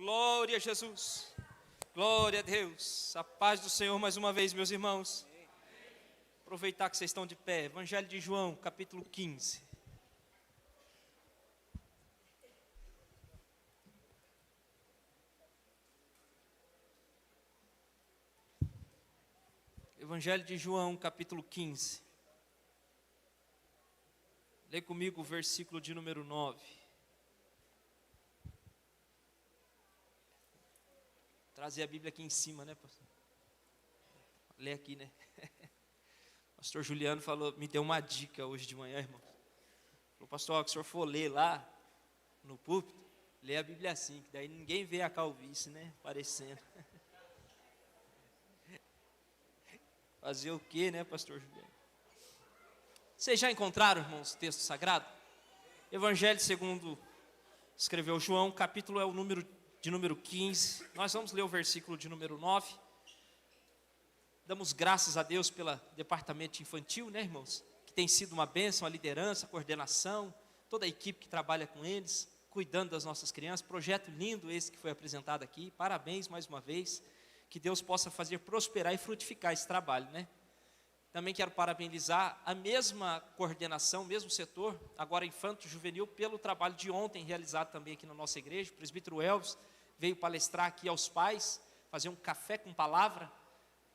Glória a Jesus. Glória a Deus. A paz do Senhor mais uma vez, meus irmãos. Aproveitar que vocês estão de pé. Evangelho de João, capítulo 15. Evangelho de João, capítulo 15. Lê comigo o versículo de número 9. Trazer a Bíblia aqui em cima, né, pastor? Lê aqui, né? Pastor Juliano falou, me deu uma dica hoje de manhã, irmão. Falou, pastor, que o senhor for ler lá no púlpito, lê a Bíblia assim, que daí ninguém vê a calvície, né, aparecendo. Fazer o quê, né, pastor Juliano? Vocês já encontraram, irmãos, o texto sagrado? Evangelho segundo escreveu João, capítulo é o número 15. Nós vamos ler o versículo de número 9. Damos graças a Deus pelo departamento infantil, né, irmãos? Que tem sido uma bênção, a liderança, a coordenação, toda a equipe que trabalha com eles, cuidando das nossas crianças. Projeto lindo esse que foi apresentado aqui. Parabéns mais uma vez. Que Deus possa fazer prosperar e frutificar esse trabalho, né? Também quero parabenizar a mesma coordenação, o mesmo setor, agora infanto juvenil, pelo trabalho de ontem realizado também aqui na nossa igreja. O presbítero Elvis veio palestrar aqui aos pais, fazer um café com palavra,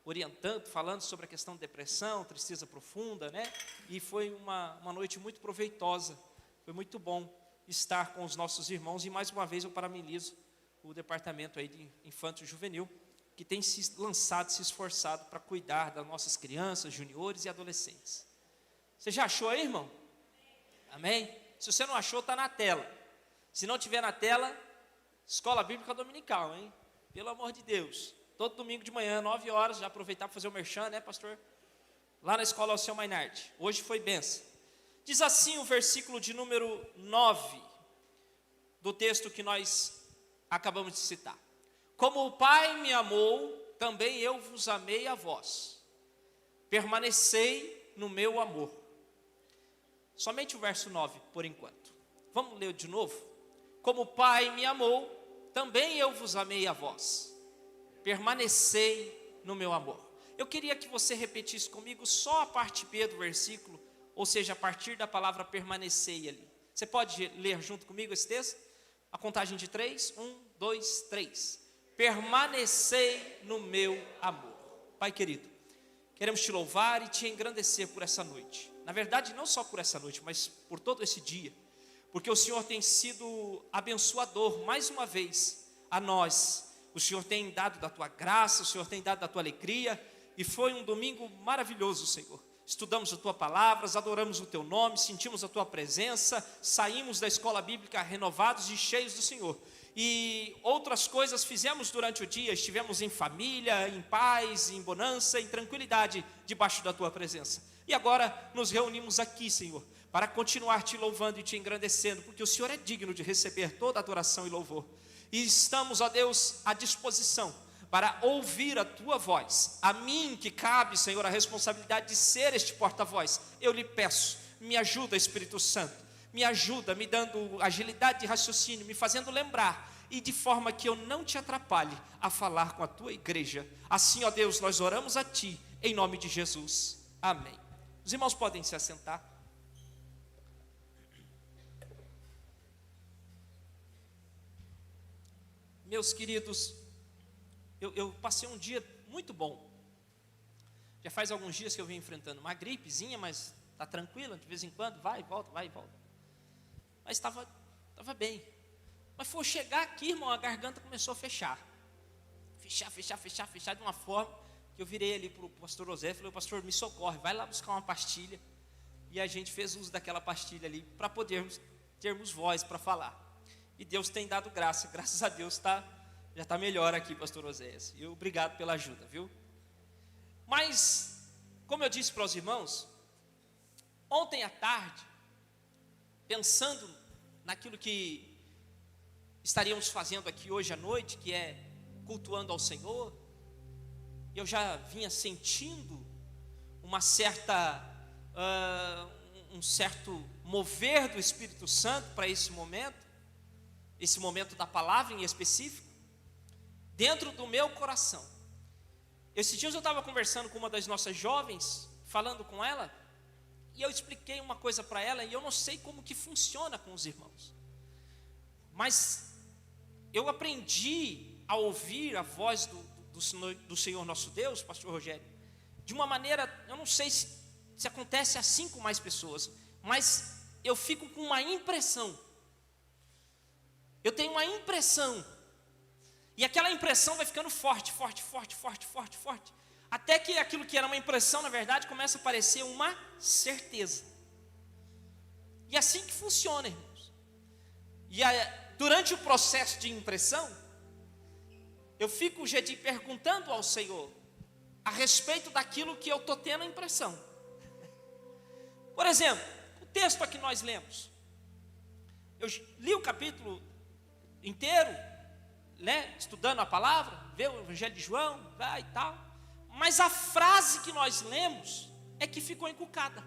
orientando, falando sobre a questão de depressão, tristeza profunda, né? E foi uma noite muito proveitosa, foi muito bom estar com os nossos irmãos. E mais uma vez eu parabenizo o departamento aí de infanto juvenil, que tem se lançado, se esforçado para cuidar das nossas crianças, juniores e adolescentes. Você já achou aí, irmão? Amém? Se você não achou, está na tela. Se não tiver na tela, Escola Bíblica Dominical, hein? Pelo amor de Deus. Todo domingo de manhã, 9 horas, já aproveitar para fazer o merchan, né, pastor? Lá na Escola Alceu Mainardi. Hoje foi benção. Diz assim o versículo de número 9, do texto que nós acabamos de citar. Como o Pai me amou, também eu vos amei a vós. Permanecei no meu amor. Somente o verso 9, por enquanto. Vamos ler de novo? Como o Pai me amou, também eu vos amei a vós. Permanecei no meu amor. Eu queria que você repetisse comigo só a parte B do versículo, ou seja, a partir da palavra permanecei ali. Você pode ler junto comigo esse texto? A contagem de 3, 1, 2, 3. Permanecei no meu amor. Pai querido, queremos te louvar e te engrandecer por essa noite. Na verdade, não só por essa noite, mas por todo esse dia. Porque o Senhor tem sido abençoador, mais uma vez, a nós. O Senhor tem dado da tua graça, o Senhor tem dado da tua alegria. E foi um domingo maravilhoso, Senhor. Estudamos a tua palavra, adoramos o teu nome, sentimos a tua presença. Saímos da escola bíblica renovados e cheios do Senhor. E outras coisas fizemos durante o dia, estivemos em família, em paz, em bonança, em tranquilidade, debaixo da tua presença. E agora nos reunimos aqui, Senhor, para continuar te louvando e te engrandecendo, porque o Senhor é digno de receber toda adoração e louvor. E estamos, ó Deus, à disposição para ouvir a tua voz. A mim que cabe, Senhor, a responsabilidade de ser este porta-voz. Eu lhe peço, me ajuda, Espírito Santo. Me ajuda, me dando agilidade de raciocínio, me fazendo lembrar, e de forma que eu não te atrapalhe a falar com a tua igreja. Assim, ó Deus, nós oramos a ti, em nome de Jesus. Amém. Os irmãos podem se assentar. Meus queridos, eu passei um dia muito bom. Já faz alguns dias que eu vim enfrentando uma gripezinha, mas está tranquila, de vez em quando, vai e volta, vai e volta. Mas estava bem. Mas foi chegar aqui, irmão, a garganta começou a fechar. Fechar de uma forma que eu virei ali para o pastor José e falei, pastor, me socorre, vai lá buscar uma pastilha. E a gente fez uso daquela pastilha ali para podermos termos voz para falar. E Deus tem dado graça, graças a Deus já está melhor aqui, pastor Oséias. E obrigado pela ajuda, viu? Mas, como eu disse para os irmãos, ontem à tarde, pensando naquilo que estaríamos fazendo aqui hoje à noite, que é cultuando ao Senhor, eu já vinha sentindo uma certa, um certo mover do Espírito Santo para esse momento da palavra em específico. dentro do meu coração. Esses dias eu estava conversando com uma das nossas jovens, falando com ela, e eu expliquei uma coisa para ela, e eu não sei como que funciona com os irmãos, mas eu aprendi a ouvir a voz do Senhor nosso Deus, pastor Rogério, de uma maneira, eu não sei se acontece assim com mais pessoas, mas eu fico com uma impressão, eu tenho uma impressão, e aquela impressão vai ficando forte, até que aquilo que era uma impressão, na verdade, começa a parecer uma certeza. E é assim que funciona, irmãos. E durante o processo de impressão, eu fico, Gedi, perguntando ao Senhor a respeito daquilo que eu estou tendo a impressão. Por exemplo, o texto aqui nós lemos. Eu li o capítulo inteiro, né, estudando a palavra, vê o Evangelho de João, vai e tal. Mas a frase que nós lemos é que ficou encucada.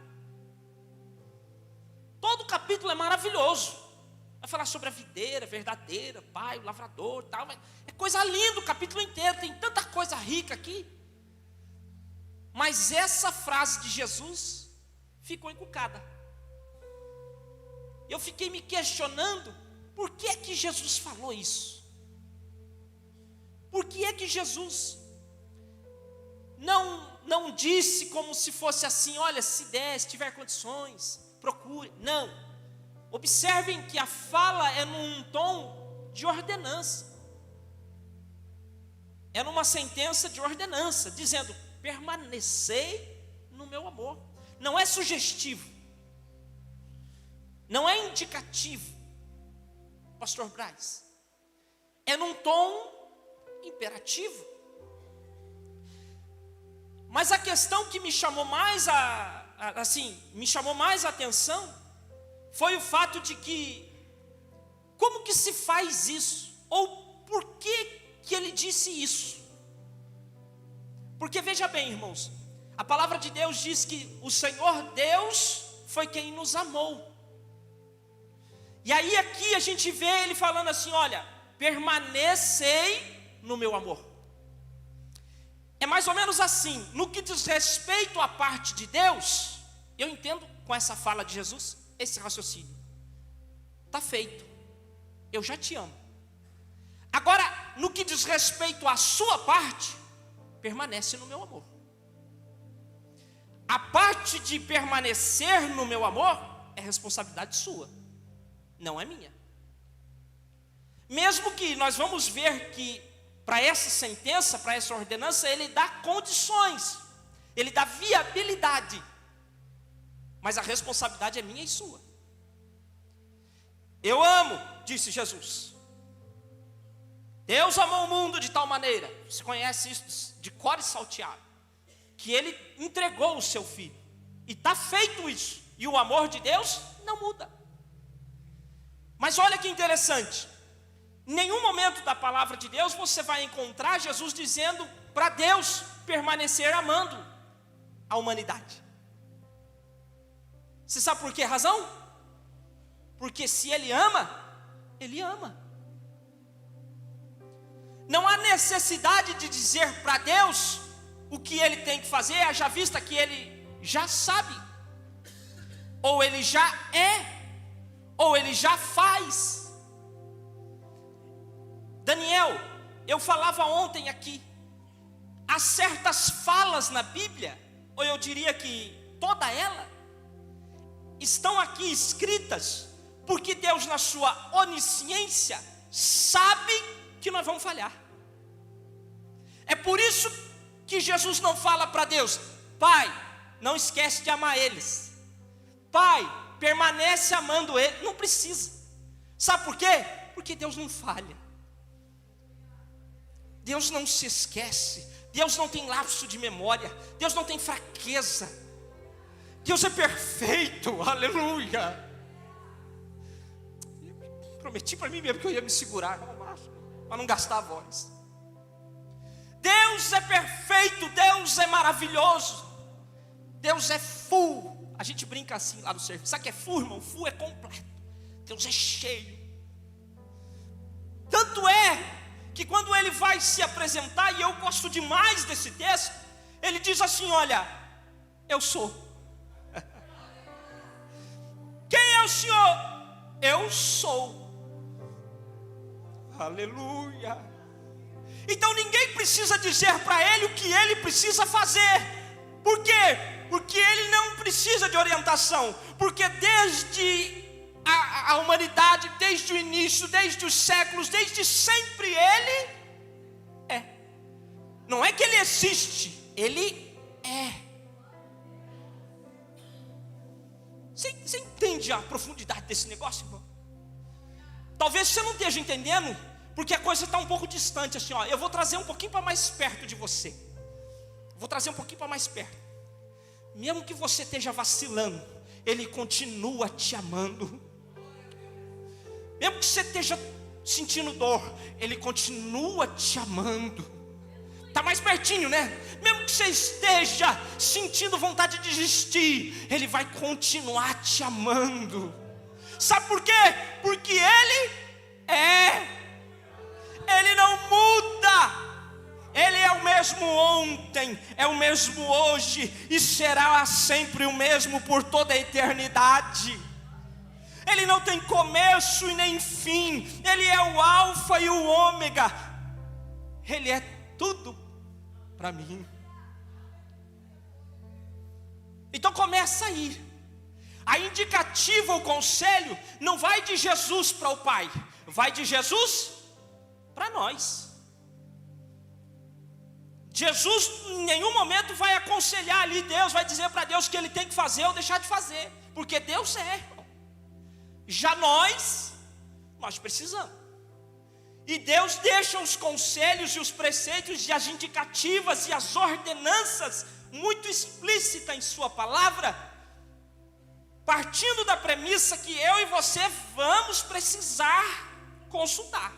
Todo o capítulo é maravilhoso. Vai falar sobre a videira verdadeira, pai, o lavrador, tal. É coisa linda o capítulo inteiro, tem tanta coisa rica aqui. Mas essa frase de Jesus ficou encucada. Eu fiquei me questionando, por que é que Jesus falou isso? Por que é que Jesus não disse como se fosse assim, olha, se der, se tiver condições, procure. Não. Observem que a fala é num tom de ordenança. É numa sentença de ordenança, dizendo, permanecei no meu amor. Não é sugestivo. Não é indicativo, pastor Braz. É num tom imperativo. Mas a questão que me chamou mais me chamou mais a atenção foi o fato de que, como que se faz isso? Ou por que ele disse isso? Porque veja bem, irmãos, a palavra de Deus diz que o Senhor Deus foi quem nos amou. E aí aqui a gente vê ele falando assim, olha, permanecei no meu amor. É mais ou menos assim, no que diz respeito à parte de Deus, eu entendo com essa fala de Jesus, esse raciocínio. Está feito, eu já te amo. Agora, no que diz respeito à sua parte, permanece no meu amor. A parte de permanecer no meu amor é responsabilidade sua, não é minha. Mesmo que nós vamos ver que para essa sentença, para essa ordenança, ele dá condições, ele dá viabilidade, mas a responsabilidade é minha e sua. Eu amo, disse Jesus. Deus amou o mundo de tal maneira, você conhece isso de cor e salteado, que ele entregou o seu filho, e está feito isso, e o amor de Deus não muda. Mas olha que interessante, em nenhum momento da palavra de Deus você vai encontrar Jesus dizendo para Deus permanecer amando a humanidade. Você sabe por que razão? Porque se Ele ama, Ele ama. Não há necessidade de dizer para Deus o que Ele tem que fazer, haja vista que Ele já sabe, ou Ele já é, ou Ele já faz. Daniel, eu falava ontem aqui, há certas falas na Bíblia, ou eu diria que toda ela, estão aqui escritas, porque Deus na sua onisciência, sabe que nós vamos falhar. É por isso que Jesus não fala para Deus, Pai, não esquece de amar eles. Pai, permanece amando eles. Não precisa. Sabe por quê? Porque Deus não falha. Deus não se esquece, Deus não tem lapso de memória, Deus não tem fraqueza, Deus é perfeito, aleluia. Prometi para mim mesmo que eu ia me segurar, para não gastar a voz. Deus é perfeito, Deus é maravilhoso, Deus é full. A gente brinca assim lá no serviço, sabe o que é full, irmão? Full é completo, Deus é cheio. Tanto é que quando ele vai se apresentar, e eu gosto demais desse texto, ele diz assim: olha, eu sou. Quem é o Senhor? Eu sou. Aleluia. Então ninguém precisa dizer para ele o que ele precisa fazer. Por quê? Porque ele não precisa de orientação. Porque desde a humanidade, desde o início, desde os séculos, desde sempre ele é. Não é que ele existe, ele é. Você entende a profundidade desse negócio, irmão? Talvez você não esteja entendendo, porque a coisa está um pouco distante assim, ó. Eu vou trazer um pouquinho para mais perto de você. Vou trazer um pouquinho para mais perto. Mesmo que você esteja vacilando, ele continua te amando. Mesmo que você esteja sentindo dor, ele continua te amando. Está mais pertinho, né? Mesmo que você esteja sentindo vontade de desistir, ele vai continuar te amando. Sabe por quê? Porque ele é. Ele não muda. Ele é o mesmo ontem, é o mesmo hoje e será sempre o mesmo por toda a eternidade. Ele não tem começo e nem fim. Ele é o alfa e o ômega. Ele é tudo para mim. Então começa aí. A indicativa, o conselho, não vai de Jesus para o Pai, vai de Jesus para nós. Jesus em nenhum momento vai aconselhar ali Deus, vai dizer para Deus que ele tem que fazer ou deixar de fazer, porque Deus é. Já nós precisamos. E Deus deixa os conselhos e os preceitos e as indicativas e as ordenanças muito explícitas em sua palavra, partindo da premissa que eu e você vamos precisar consultar.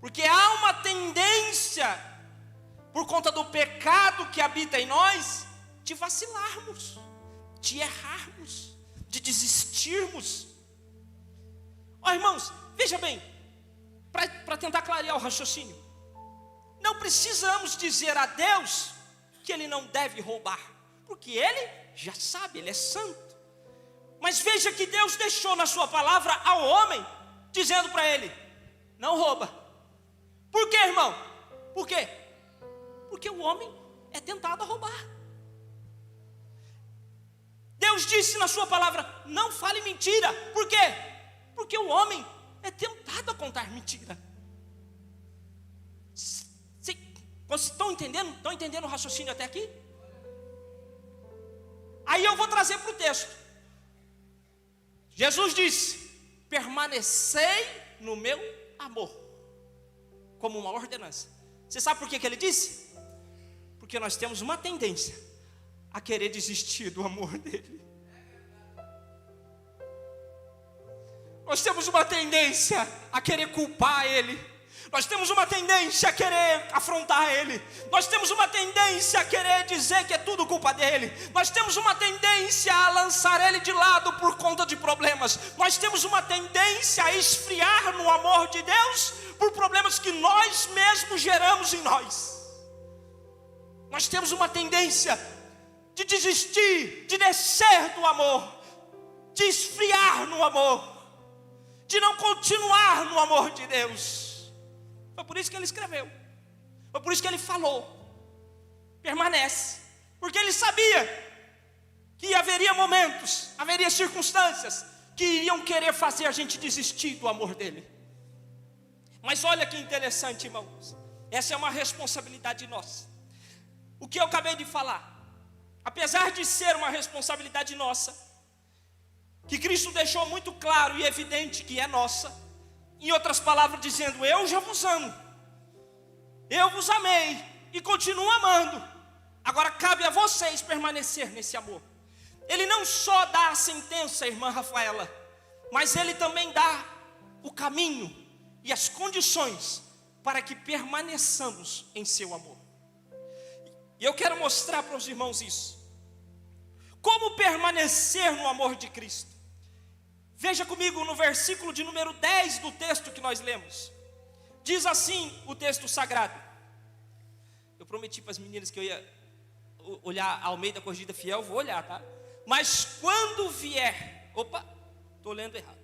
Porque há uma tendência, por conta do pecado que habita em nós, de vacilarmos, de errarmos, de desistirmos. Ó, irmãos, veja bem, para tentar clarear o raciocínio, não precisamos dizer a Deus que ele não deve roubar, porque ele já sabe, ele é santo. Mas veja que Deus deixou na sua palavra ao homem, dizendo para ele: não rouba. Por quê, irmão? Por quê? Porque o homem é tentado a roubar. Deus disse na sua palavra: não fale mentira. Por quê? Porque o homem é tentado a contar mentira. Vocês estão entendendo? Estão entendendo o raciocínio até aqui? Aí eu vou trazer para o texto. Jesus disse: permanecei no meu amor, como uma ordenança. Você sabe por que ele disse? Porque nós temos uma tendência a querer desistir do amor dele. Nós temos uma tendência a querer culpar ele. Nós temos uma tendência a querer afrontar ele. Nós temos uma tendência a querer dizer que é tudo culpa dele. Nós temos uma tendência a lançar ele de lado por conta de problemas. Nós temos uma tendência a esfriar no amor de Deus por problemas que nós mesmos geramos em nós. Nós temos uma tendência de desistir, de descer do amor, de esfriar no amor, de não continuar no amor de Deus. Foi por isso que ele escreveu, foi por isso que ele falou: permanece, porque ele sabia que haveria momentos, haveria circunstâncias que iriam querer fazer a gente desistir do amor dele. Mas olha que interessante, irmãos, essa é uma responsabilidade nossa. O que eu acabei de falar, apesar de ser uma responsabilidade nossa, que Cristo deixou muito claro e evidente que é nossa, em outras palavras dizendo: eu já vos amo, eu vos amei e continuo amando, agora cabe a vocês permanecer nesse amor. Ele não só dá a sentença, irmã Rafaela, mas ele também dá o caminho e as condições para que permaneçamos em seu amor. E eu quero mostrar para os irmãos isso. Como permanecer no amor de Cristo? Veja comigo no versículo de número 10 do texto que nós lemos. Diz assim o texto sagrado. Eu prometi para as meninas que eu ia olhar a Almeida Corrigida Fiel, vou olhar, tá? Mas quando vier... Opa, estou lendo errado.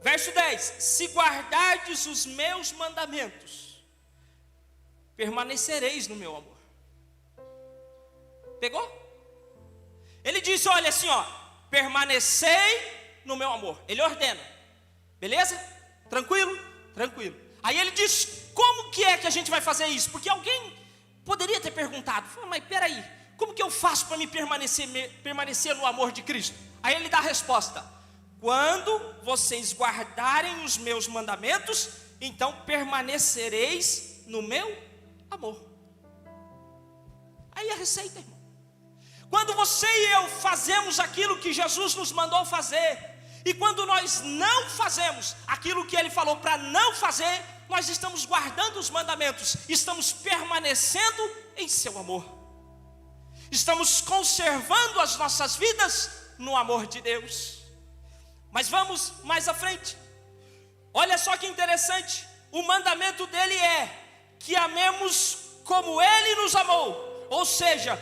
Verso 10. Se guardardes os meus mandamentos, permanecereis no meu amor. Pegou? Ele disse, olha assim, ó, permanecei no meu amor. Ele ordena. Beleza? Tranquilo? Tranquilo. Aí ele diz, como que é que a gente vai fazer isso? Porque alguém poderia ter perguntado, mas peraí, como que eu faço para me permanecer no amor de Cristo? Aí ele dá a resposta, quando vocês guardarem os meus mandamentos, então permanecereis no meu amor. Aí a receita, irmão. Quando você e eu fazemos aquilo que Jesus nos mandou fazer, e quando nós não fazemos aquilo que Ele falou para não fazer, nós estamos guardando os mandamentos, estamos permanecendo em seu amor, estamos conservando as nossas vidas no amor de Deus. Mas vamos mais à frente, olha só que interessante, o mandamento dele é que amemos como Ele nos amou, ou seja,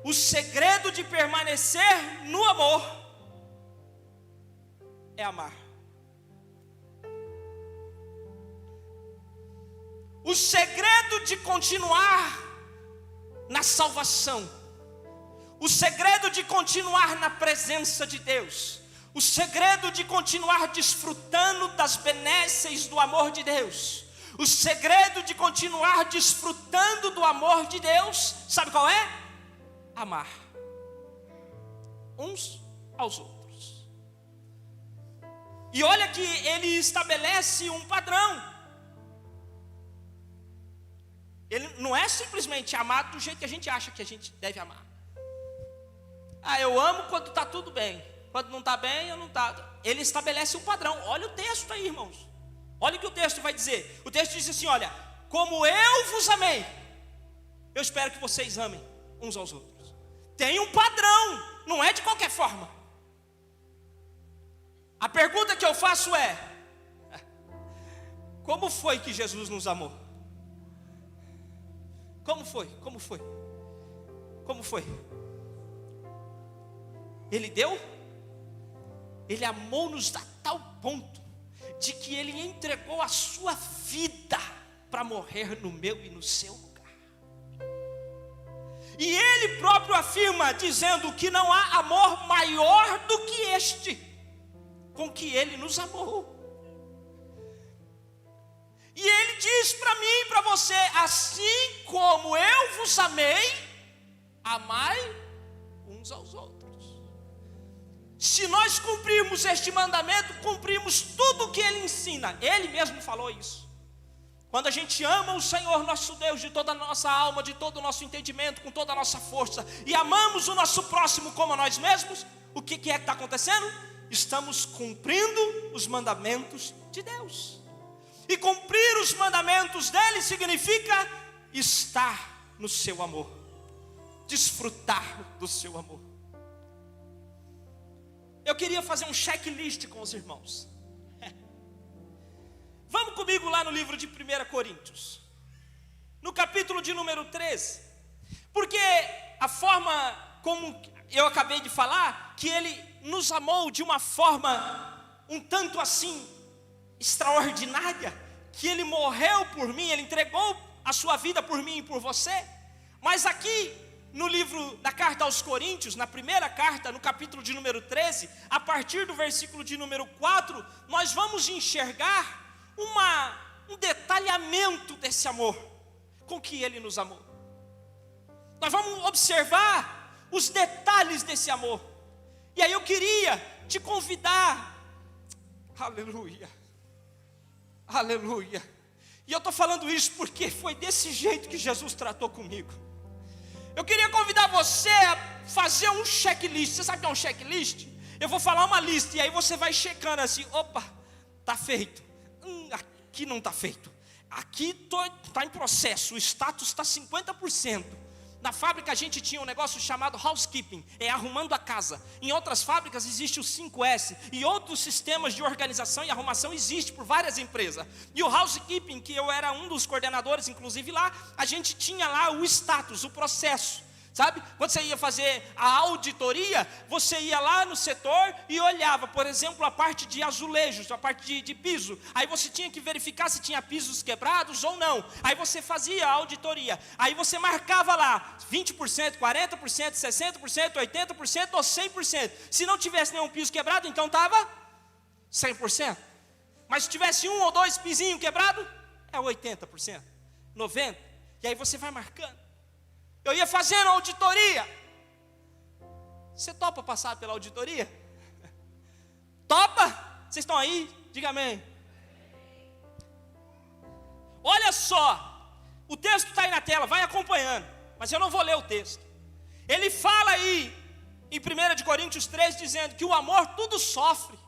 o segredo de permanecer no amor é amar. O segredo de continuar na salvação, o segredo de continuar na presença de Deus, o segredo de continuar desfrutando das benesses do amor de Deus, o segredo de continuar desfrutando do amor de Deus, sabe qual é? Amar uns aos outros. E olha que ele estabelece um padrão. Ele não é simplesmente amar do jeito que a gente acha que a gente deve amar. Eu amo quando está tudo bem, quando não está bem, eu não está. Ele estabelece um padrão. Olha o texto aí, irmãos. Olha o que o texto vai dizer. O texto diz assim, olha, como eu vos amei, eu espero que vocês amem uns aos outros. Tem um padrão, não é de qualquer forma. A pergunta que eu faço é, como foi que Jesus nos amou? Como foi? Como foi? Como foi? Ele deu? Ele amou-nos a tal ponto de que Ele entregou a sua vida para morrer no meu e no seu lugar. E Ele próprio afirma, dizendo que não há amor maior do que este, com que Ele nos amou. E Ele diz para mim e para você, assim como eu vos amei, amai uns aos outros. Se nós cumprirmos este mandamento, cumprimos tudo o que Ele ensina. Ele mesmo falou isso. Quando a gente ama o Senhor nosso Deus de toda a nossa alma, de todo o nosso entendimento, com toda a nossa força, e amamos o nosso próximo como a nós mesmos, o que é que está acontecendo? Estamos cumprindo os mandamentos de Deus. E cumprir os mandamentos dele significa estar no seu amor, desfrutar do seu amor. Eu queria fazer um checklist com os irmãos. Vamos comigo lá no livro de 1 Coríntios, no capítulo de número 13. Porque a forma como eu acabei de falar, que ele nos amou de uma forma um tanto assim extraordinária, que ele morreu por mim, ele entregou a sua vida por mim e por você. Mas aqui no livro da carta aos Coríntios, na primeira carta, no capítulo de número 13, a partir do versículo de número 4, nós vamos enxergar um detalhamento desse amor com que ele nos amou. Nós vamos observar os detalhes desse amor. E aí eu queria te convidar, aleluia, aleluia. E eu estou falando isso porque foi desse jeito que Jesus tratou comigo. Eu queria convidar você a fazer um checklist. Você sabe o que é um checklist? Eu vou falar uma lista e aí você vai checando assim, opa, está feito. Aqui não está feito. Aqui está em processo, o status está 50%. Na fábrica a gente tinha um negócio chamado housekeeping, arrumando a casa. Em outras fábricas existe o 5S, e outros sistemas de organização e arrumação existem por várias empresas. E o housekeeping, que eu era um dos coordenadores, inclusive lá, a gente tinha lá o status, o processo. Sabe? Quando você ia fazer a auditoria, você ia lá no setor e olhava, por exemplo, a parte de azulejos, a parte de piso. Aí você tinha que verificar se tinha pisos quebrados ou não. Aí você fazia a auditoria. Aí você marcava lá 20%, 40%, 60%, 80% ou 100%. Se não tivesse nenhum piso quebrado, então estava 100%. Mas se tivesse um ou dois pisinhos quebrados, é 80%, 90%. E aí você vai marcando. Eu ia fazendo auditoria. Você topa passar pela auditoria? Topa? Vocês estão aí? Diga amém. Olha só, o texto está aí na tela, vai acompanhando, mas eu não vou ler o texto. Ele fala aí, em 1 Coríntios 3, dizendo que o amor tudo sofre.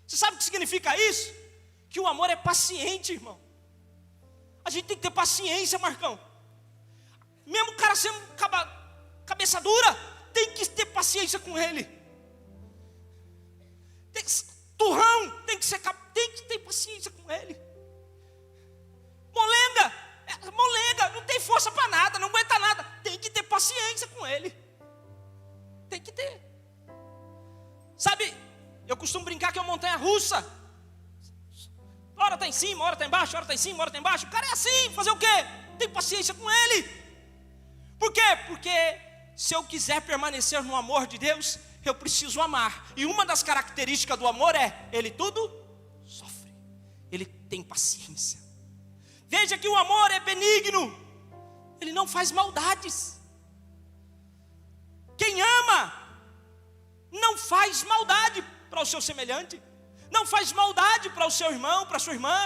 Você sabe o que significa isso? Que o amor é paciente, irmão. A gente tem que ter paciência, Marcão. Mesmo o cara sendo cabeça dura, tem que ter paciência com ele. Turrão, tem que ter paciência com ele. Molenga, não tem força para nada, não aguenta nada. Tem que ter paciência com ele. Tem que ter. Sabe, eu costumo brincar que é uma montanha russa. Hora está em cima, hora está embaixo, hora está em cima, hora está embaixo. O cara é assim, fazer o quê? Tem paciência com ele. Por quê? Porque se eu quiser permanecer no amor de Deus, eu preciso amar. E uma das características do amor é, ele tudo sofre. Ele tem paciência. Veja que o amor é benigno. Ele não faz maldades. Quem ama, não faz maldade para o seu semelhante. Não faz maldade para o seu irmão, para a sua irmã.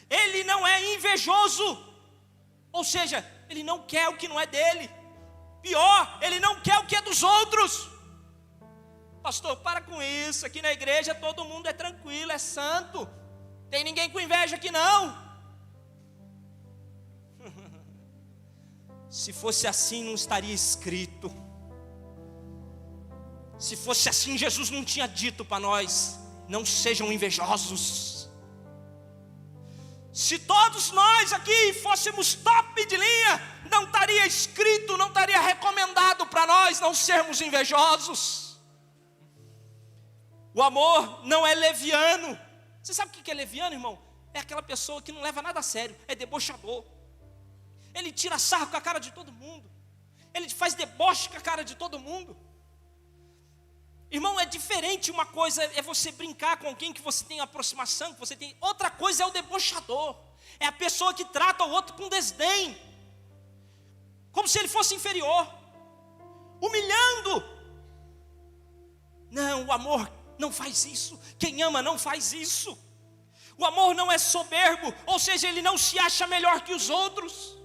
Ele não é invejoso. Ou seja, ele não quer o que não é dele. Pior, ele não quer o que é dos outros. Pastor, para com isso. Aqui na igreja todo mundo é tranquilo, é santo. Tem ninguém com inveja aqui não. Se fosse assim não estaria escrito. Se fosse assim Jesus não tinha dito para nós: não sejam invejosos. Se todos nós aqui fôssemos top de linha, não estaria escrito, não estaria recomendado para nós não sermos invejosos. O amor não é leviano. Você sabe o que é leviano, irmão? É aquela pessoa que não leva nada a sério, é debochador. Ele tira sarro com a cara de todo mundo. Ele faz deboche com a cara de todo mundo. Irmão, é diferente. Uma coisa é você brincar com alguém que você tem aproximação, que você tem. Outra coisa é o debochador. É a pessoa que trata o outro com desdém, como se ele fosse inferior, humilhando. Não, o amor não faz isso. Quem ama não faz isso. O amor não é soberbo, ou seja, ele não se acha melhor que os outros.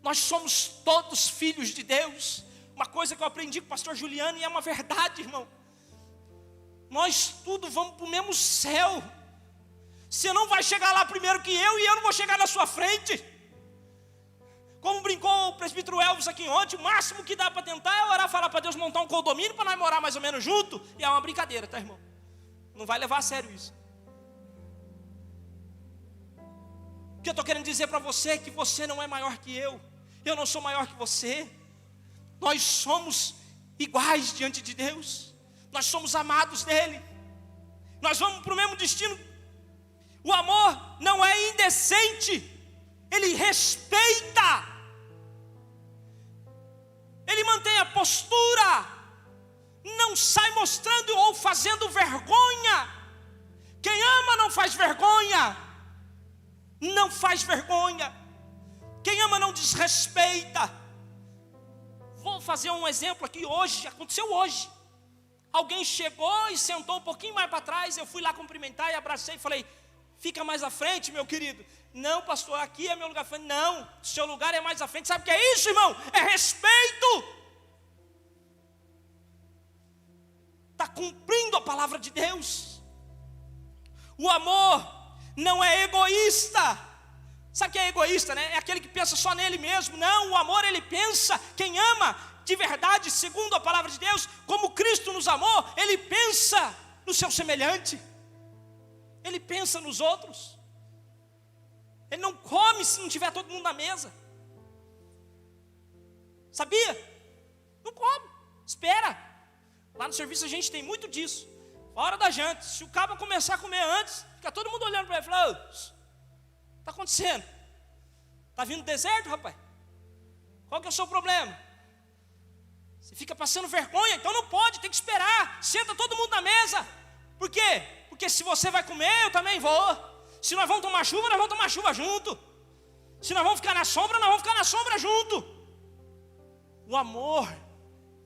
Nós somos todos filhos de Deus. Uma coisa que eu aprendi com o pastor Juliano, e é uma verdade, irmão. Nós tudo vamos para o mesmo céu. Você não vai chegar lá primeiro que eu, e eu não vou chegar na sua frente. Como brincou o presbítero Elvis aqui ontem, o máximo que dá para tentar é orar, falar para Deus montar um condomínio para nós morar mais ou menos junto. E é uma brincadeira, tá, irmão? Não vai levar a sério isso. O que eu estou querendo dizer para você é que você não é maior que eu não sou maior que você. Nós somos iguais diante de Deus. Nós somos amados dele. Nós vamos para o mesmo destino. O amor não é indecente. Ele respeita. Ele mantém a postura. Não sai mostrando ou fazendo vergonha. Quem ama não faz vergonha. Não faz vergonha. Quem ama não desrespeita. Vou fazer um exemplo aqui hoje, aconteceu hoje. Alguém chegou e sentou um pouquinho mais para trás. Eu fui lá cumprimentar e abracei e falei: fica mais à frente, meu querido. Não, pastor, aqui é meu lugar. Eu falei: não, seu lugar é mais à frente. Sabe o que é isso, irmão? É respeito. Está cumprindo a palavra de Deus. O amor não é egoísta. Sabe quem é egoísta, né? É aquele que pensa só nele mesmo. Não, o amor ele pensa. Quem ama de verdade, segundo a palavra de Deus, como Cristo nos amou, ele pensa no seu semelhante. Ele pensa nos outros. Ele não come se não tiver todo mundo na mesa. Sabia? Não come, espera. Lá no serviço a gente tem muito disso. Hora da janta, se o cabo começar a comer antes, fica todo mundo olhando para ele e fala: está acontecendo? Está vindo deserto, rapaz? Qual que é o seu problema? Você fica passando vergonha, então não pode, tem que esperar. Senta todo mundo na mesa. Por quê? Porque se você vai comer, eu também vou. Se nós vamos tomar chuva, nós vamos tomar chuva junto. Se nós vamos ficar na sombra, nós vamos ficar na sombra junto. O amor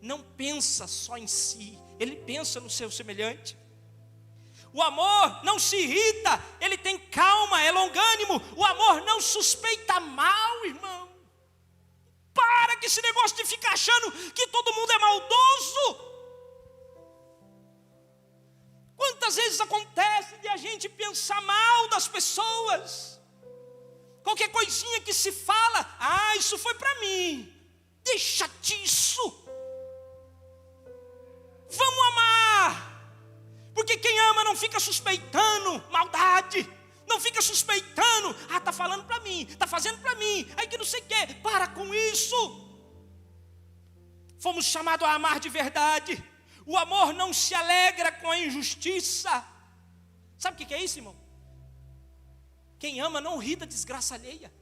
não pensa só em si, ele pensa no seu semelhante. O amor não se irrita, ele tem calma, é longânimo. O amor não suspeita mal, irmão. Para com esse negócio de ficar achando que todo mundo é maldoso. Quantas vezes acontece de a gente pensar mal das pessoas? Qualquer coisinha que se fala: isso foi para mim. Deixa disso. Vamos amar. Porque quem ama não fica suspeitando maldade. Não fica suspeitando: está falando para mim, está fazendo para mim, aí que não sei o quê. Para com isso. Fomos chamados a amar de verdade. O amor não se alegra com a injustiça. Sabe o que é isso, irmão? Quem ama não ri da desgraça alheia.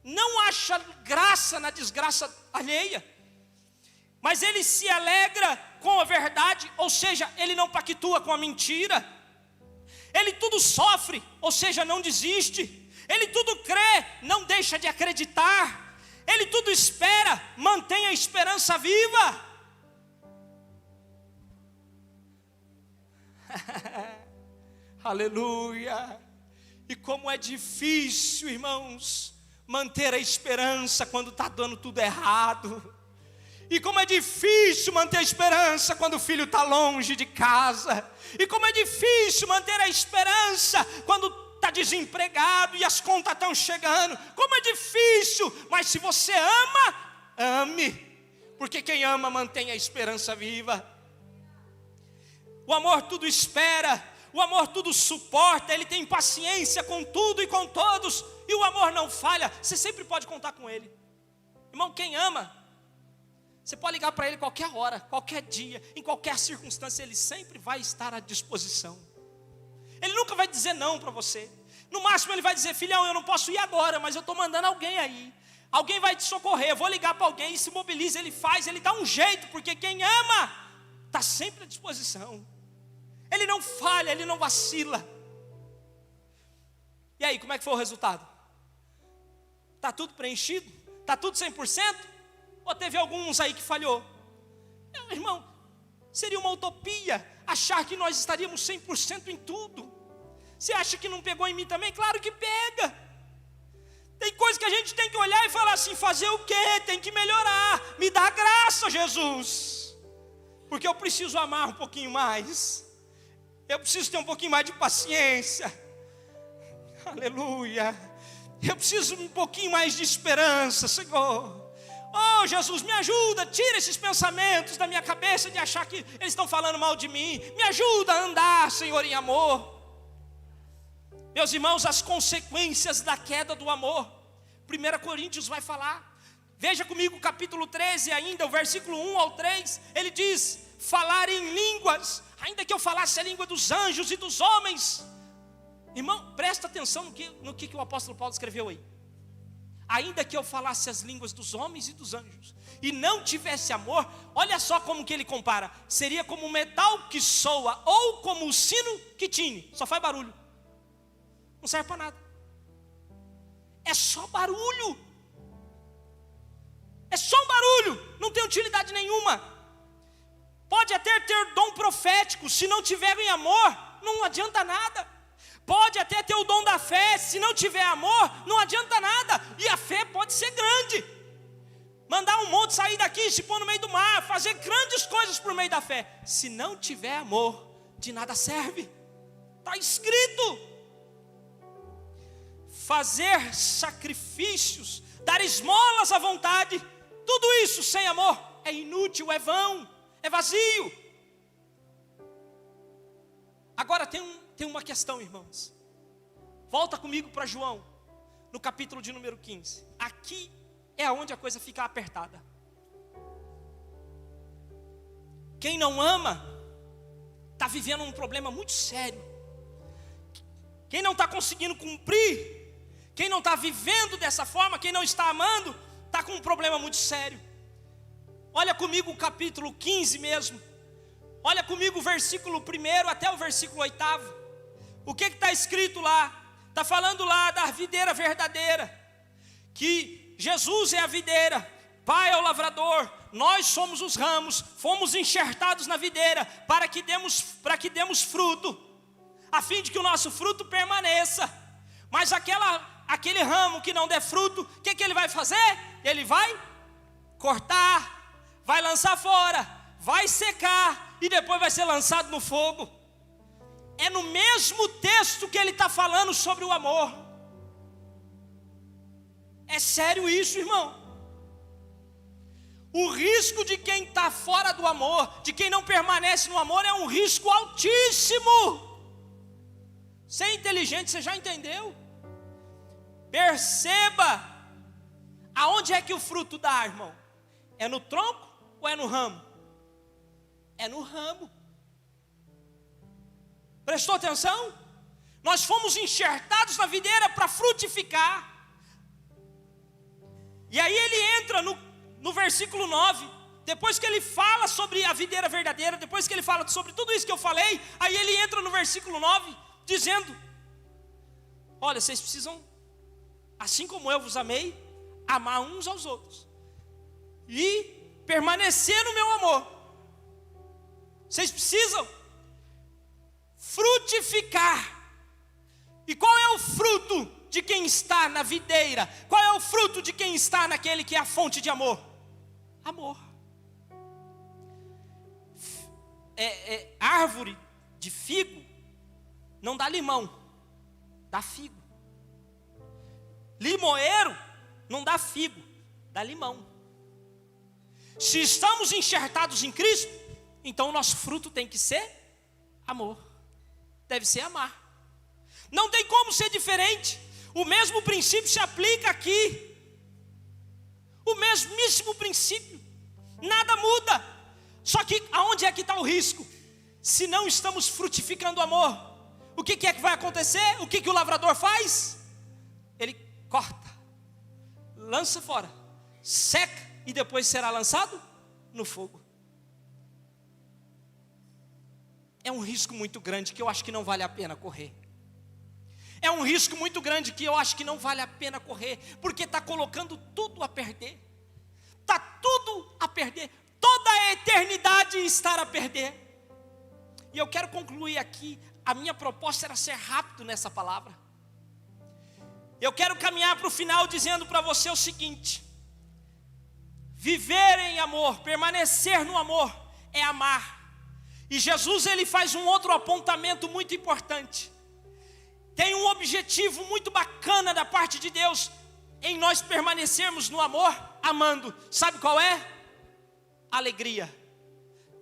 Não acha graça na desgraça alheia. Mas ele se alegra com a verdade, ou seja, ele não pactua com a mentira. Ele tudo sofre, ou seja, não desiste. Ele tudo crê, não deixa de acreditar. Ele tudo espera, mantém a esperança viva. Aleluia. E como é difícil, irmãos, manter a esperança quando está dando tudo errado. E como é difícil manter a esperança quando o filho está longe de casa. E como é difícil manter a esperança quando está desempregado e as contas estão chegando. Como é difícil, mas se você ama, ame. Porque quem ama mantém a esperança viva. O amor tudo espera, o amor tudo suporta, ele tem paciência com tudo e com todos. E o amor não falha, você sempre pode contar com ele. Irmão, quem ama, você pode ligar para ele qualquer hora, qualquer dia, em qualquer circunstância, ele sempre vai estar à disposição. Ele nunca vai dizer não para você. No máximo ele vai dizer: filhão, eu não posso ir agora, mas eu estou mandando alguém aí. Alguém vai te socorrer, eu vou ligar para alguém, e se mobiliza, ele faz, ele dá um jeito, porque quem ama, está sempre à disposição. Ele não falha, ele não vacila. E aí, como é que foi o resultado? Está tudo preenchido? Está tudo 100%? Ou teve alguns aí que falhou? Meu irmão, seria uma utopia achar que nós estaríamos 100% em tudo. Você acha que não pegou em mim também? Claro que pega. Tem coisa que a gente tem que olhar e falar assim: fazer o quê? Tem que melhorar. Me dá graça, Jesus. Porque eu preciso amar um pouquinho mais. Eu preciso ter um pouquinho mais de paciência. Aleluia. Eu preciso um pouquinho mais de esperança, Senhor. Oh, Jesus, me ajuda, tira esses pensamentos da minha cabeça de achar que eles estão falando mal de mim. Me ajuda a andar, Senhor, em amor. Meus irmãos, as consequências da queda do amor. 1 Coríntios vai falar. Veja comigo o capítulo 13 ainda, o versículo 1 ao 3. Ele diz: falar em línguas, ainda que eu falasse a língua dos anjos e dos homens. Irmão, presta atenção no que o apóstolo Paulo escreveu aí. Ainda que eu falasse as línguas dos homens e dos anjos, e não tivesse amor, olha só como que ele compara. Seria como o metal que soa, ou como o sino que tine, só faz barulho. Não serve para nada. É só barulho. É só um barulho, não tem utilidade nenhuma. Pode até ter dom profético, se não tiver em amor, não adianta nada. Pode até ter o dom da fé, se não tiver amor, não adianta nada. E a fé pode ser grande. Mandar um monte sair daqui, se pôr no meio do mar, fazer grandes coisas por meio da fé. Se não tiver amor, de nada serve. Está escrito. fazer sacrifícios, dar esmolas à vontade, tudo isso sem amor é inútil, é vão, é vazio. Agora tem uma questão, irmãos. Volta comigo para João, no capítulo de número 15. Aqui é onde a coisa fica apertada. Quem não ama está vivendo um problema muito sério. Quem não está conseguindo cumprir, quem não está vivendo dessa forma, quem não está amando, está com um problema muito sério. Olha comigo o capítulo 15 mesmo. Olha comigo o versículo 1 até o versículo 8. O que está escrito lá? Está falando lá da videira verdadeira, que Jesus é a videira, Pai é o lavrador, nós somos os ramos, fomos enxertados na videira para que demos fruto, a fim de que o nosso fruto permaneça. Mas aquele ramo que não der fruto, o que ele vai fazer? Ele vai cortar, vai lançar fora, vai secar e depois vai ser lançado no fogo. É no mesmo texto que ele está falando sobre o amor. É sério isso, irmão. O risco de quem está fora do amor, de quem não permanece no amor, é um risco altíssimo. Você é inteligente, você já entendeu? Perceba, aonde é que o fruto dá, irmão? É no tronco ou é no ramo? É no ramo. Prestou atenção? Nós fomos enxertados na videira para frutificar. E aí ele entra no versículo 9, depois que ele fala sobre a videira verdadeira, depois que ele fala sobre tudo isso que eu falei, aí ele entra no versículo 9, dizendo: olha, vocês precisam, assim como eu vos amei, amar uns aos outros e permanecer no meu amor. Vocês precisam frutificar. E qual é o fruto de quem está na videira? Qual é o fruto de quem está naquele que é a fonte de amor? Amor. Árvore de figo não dá limão, dá figo. Limoeiro não dá figo, dá limão. Se estamos enxertados em Cristo, então o nosso fruto tem que ser amor. Deve ser amar. Não tem como ser diferente. O mesmo princípio se aplica aqui. O mesmíssimo princípio. Nada muda. Só que aonde é que está o risco? Se não estamos frutificando o amor, o que é que vai acontecer? O que o lavrador faz? Ele corta, lança fora, seca e depois será lançado no fogo. É um risco muito grande que eu acho que não vale a pena correr. É um risco muito grande que eu acho que não vale a pena correr, porque está colocando tudo a perder. Está tudo a perder. Toda a eternidade estar a perder. E eu quero concluir aqui. A minha proposta era ser rápido nessa palavra. Eu quero caminhar para o final dizendo para você o seguinte: viver em amor, permanecer no amor, é amar. E Jesus ele faz um outro apontamento muito importante. Tem um objetivo muito bacana da parte de Deus em nós permanecermos no amor, amando. Sabe qual é? Alegria.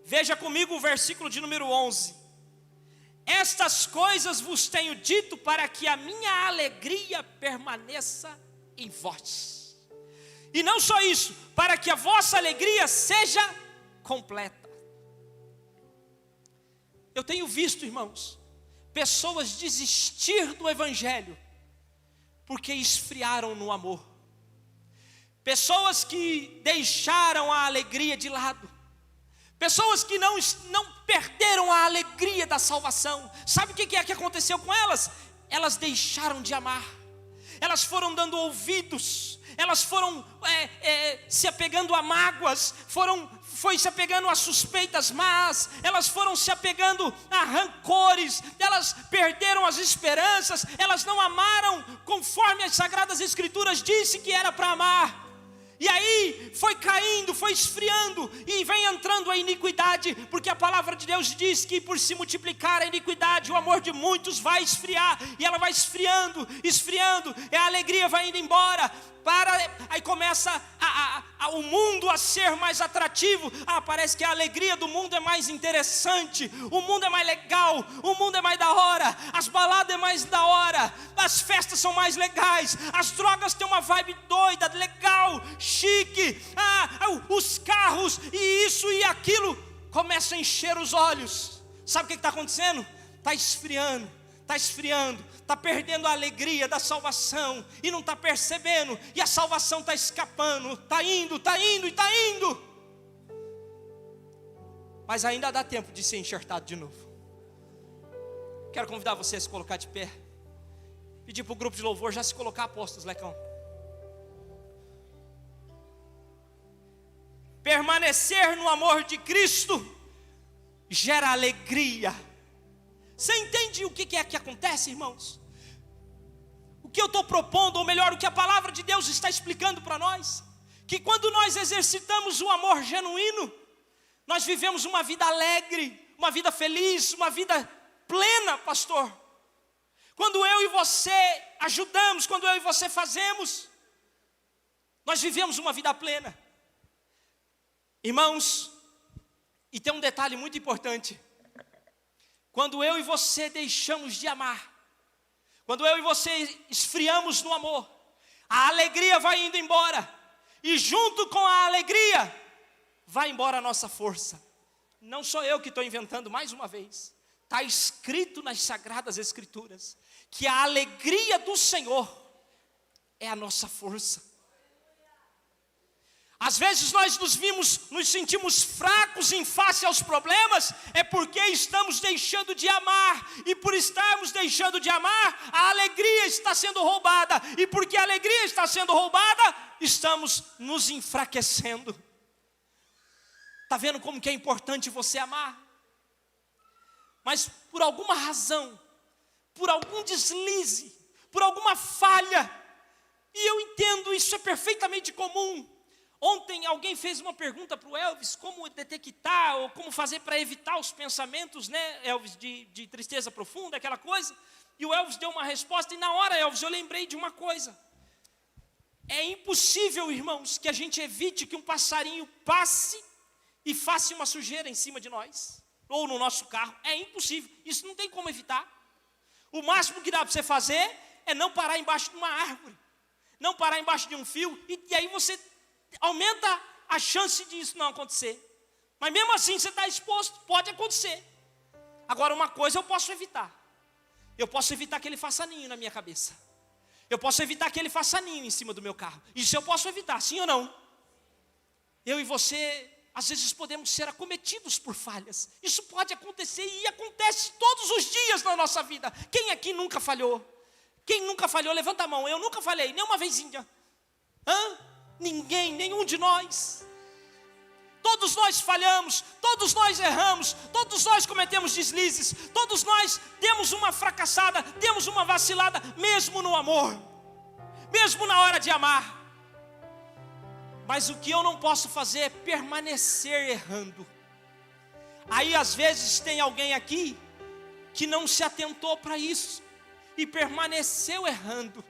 Veja comigo o versículo de número 11. Estas coisas vos tenho dito para que a minha alegria permaneça em vós. E não só isso, para que a vossa alegria seja completa. Eu tenho visto, irmãos, pessoas desistir do evangelho porque esfriaram no amor. Pessoas que deixaram a alegria de lado. Pessoas que não perderam a alegria da salvação. Sabe o que é que aconteceu com elas? Elas deixaram de amar. Elas foram dando ouvidos. Elas foram se apegando a mágoas. Foi se apegando a suspeitas más. Elas foram se apegando a rancores. Elas perderam as esperanças. Elas não amaram conforme as Sagradas Escrituras disse que era para amar. E aí foi caindo, foi esfriando, e vem entrando a iniquidade, porque a palavra de Deus diz que por se multiplicar a iniquidade, o amor de muitos vai esfriar, e ela vai esfriando, esfriando, e a alegria vai indo embora. Aí começa o mundo a ser mais atrativo. Parece que a alegria do mundo é mais interessante, o mundo é mais legal, o mundo é mais da hora, as baladas é mais da hora, as festas são mais legais, as drogas têm uma vibe doida, legal, chique, os carros e isso e aquilo começam a encher os olhos. Sabe o que está acontecendo? Está esfriando, está perdendo a alegria da salvação e não está percebendo, e a salvação está escapando, está indo. Mas ainda dá tempo de ser enxertado de novo. Quero convidar você a se colocar de pé, pedir para o grupo de louvor já se colocar, apóstolos, Lecão. Permanecer no amor de Cristo gera alegria. Você entende o que é que acontece, irmãos? O que eu estou propondo, ou melhor, o que a palavra de Deus está explicando para nós, que quando nós exercitamos o amor genuíno, nós vivemos uma vida alegre, uma vida feliz, uma vida plena, pastor. Quando eu e você ajudamos, quando eu e você fazemos, nós vivemos uma vida plena. Irmãos, e tem um detalhe muito importante: quando eu e você deixamos de amar, quando eu e você esfriamos no amor, a alegria vai indo embora, e junto com a alegria, vai embora a nossa força. Não sou eu que estou inventando mais uma vez, está escrito nas Sagradas Escrituras, que a alegria do Senhor é a nossa força. Às vezes nós nos sentimos fracos em face aos problemas, é porque estamos deixando de amar, e por estarmos deixando de amar, a alegria está sendo roubada, e porque a alegria está sendo roubada, estamos nos enfraquecendo. Está vendo como que é importante você amar? Mas por alguma razão, por algum deslize, por alguma falha, e eu entendo, isso é perfeitamente comum. Ontem alguém fez uma pergunta para o Elvis, como detectar, ou como fazer para evitar os pensamentos, né, Elvis, de tristeza profunda, aquela coisa. E o Elvis deu uma resposta, e na hora, Elvis, eu lembrei de uma coisa. É impossível, irmãos, que a gente evite que um passarinho passe e faça uma sujeira em cima de nós, ou no nosso carro. É impossível, isso não tem como evitar. O máximo que dá para você fazer é não parar embaixo de uma árvore, não parar embaixo de um fio, e aí você aumenta a chance de isso não acontecer. Mas mesmo assim você está exposto, pode acontecer. Agora uma coisa eu posso evitar. Eu posso evitar que ele faça ninho na minha cabeça. Eu posso evitar que ele faça ninho em cima do meu carro. Isso eu posso evitar, sim ou não? Eu e você, às vezes podemos ser acometidos por falhas. Isso pode acontecer e acontece todos os dias na nossa vida. Quem aqui nunca falhou? Quem nunca falhou? Levanta a mão. Eu nunca falhei, nem uma vezinha. Ninguém, nenhum de nós. Todos nós falhamos, todos nós erramos, todos nós cometemos deslizes, todos nós demos uma fracassada, demos uma vacilada, mesmo no amor, mesmo na hora de amar. Mas o que eu não posso fazer é permanecer errando. Aí às vezes tem alguém aqui que não se atentou para isso e permaneceu errando,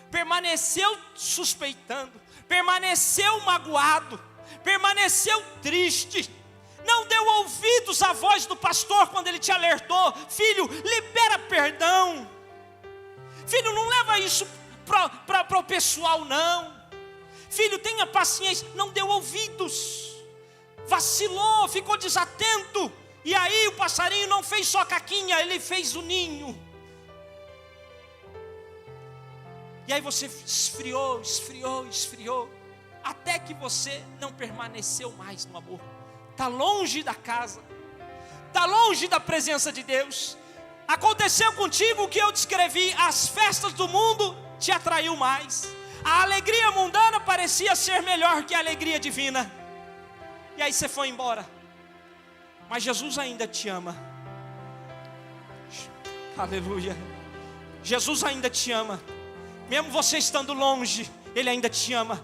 permaneceu suspeitando, permaneceu magoado, permaneceu triste, não deu ouvidos à voz do pastor quando ele te alertou: filho, libera perdão, filho, não leva isso para o pessoal não, filho, tenha paciência. Não deu ouvidos, vacilou, ficou desatento, e aí o passarinho não fez só caquinha, ele fez o ninho. E aí você esfriou, até que você não permaneceu mais no amor. Está longe da casa, está longe da presença de Deus. Aconteceu contigo o que eu descrevi: as festas do mundo te atraiu mais, a alegria mundana parecia ser melhor que a alegria divina, e aí você foi embora. Mas Jesus ainda te ama. Aleluia. Jesus ainda te ama. Mesmo você estando longe, Ele ainda te ama.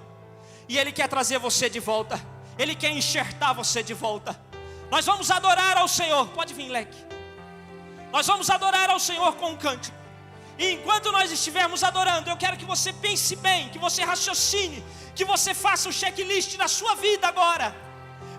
E Ele quer trazer você de volta. Ele quer enxertar você de volta. Nós vamos adorar ao Senhor. Pode vir, Leque. Nós vamos adorar ao Senhor com um cântico. E enquanto nós estivermos adorando, eu quero que você pense bem, que você raciocine, que você faça o checklist da sua vida agora.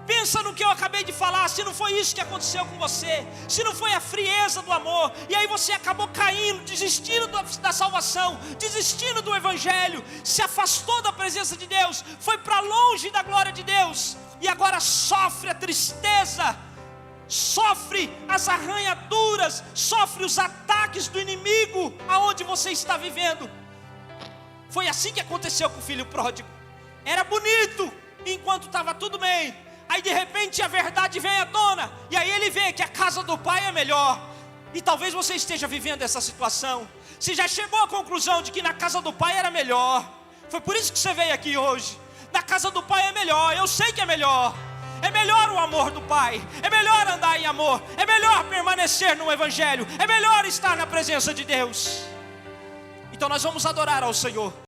Pensa no que eu acabei de falar, se não foi isso que aconteceu com você, se não foi a frieza do amor, e aí você acabou caindo, desistindo da salvação, desistindo do Evangelho, se afastou da presença de Deus, foi para longe da glória de Deus, e agora sofre a tristeza, sofre as arranhaduras, sofre os ataques do inimigo, aonde você está vivendo. Foi assim que aconteceu com o filho pródigo. Era bonito, enquanto estava tudo bem. Aí de repente a verdade vem à tona, e aí ele vê que a casa do pai é melhor. E talvez você esteja vivendo essa situação. Você já chegou à conclusão de que na casa do pai era melhor. Foi por isso que você veio aqui hoje. Na casa do pai é melhor, eu sei que é melhor. É melhor o amor do pai, é melhor andar em amor, é melhor permanecer no Evangelho, é melhor estar na presença de Deus. Então nós vamos adorar ao Senhor.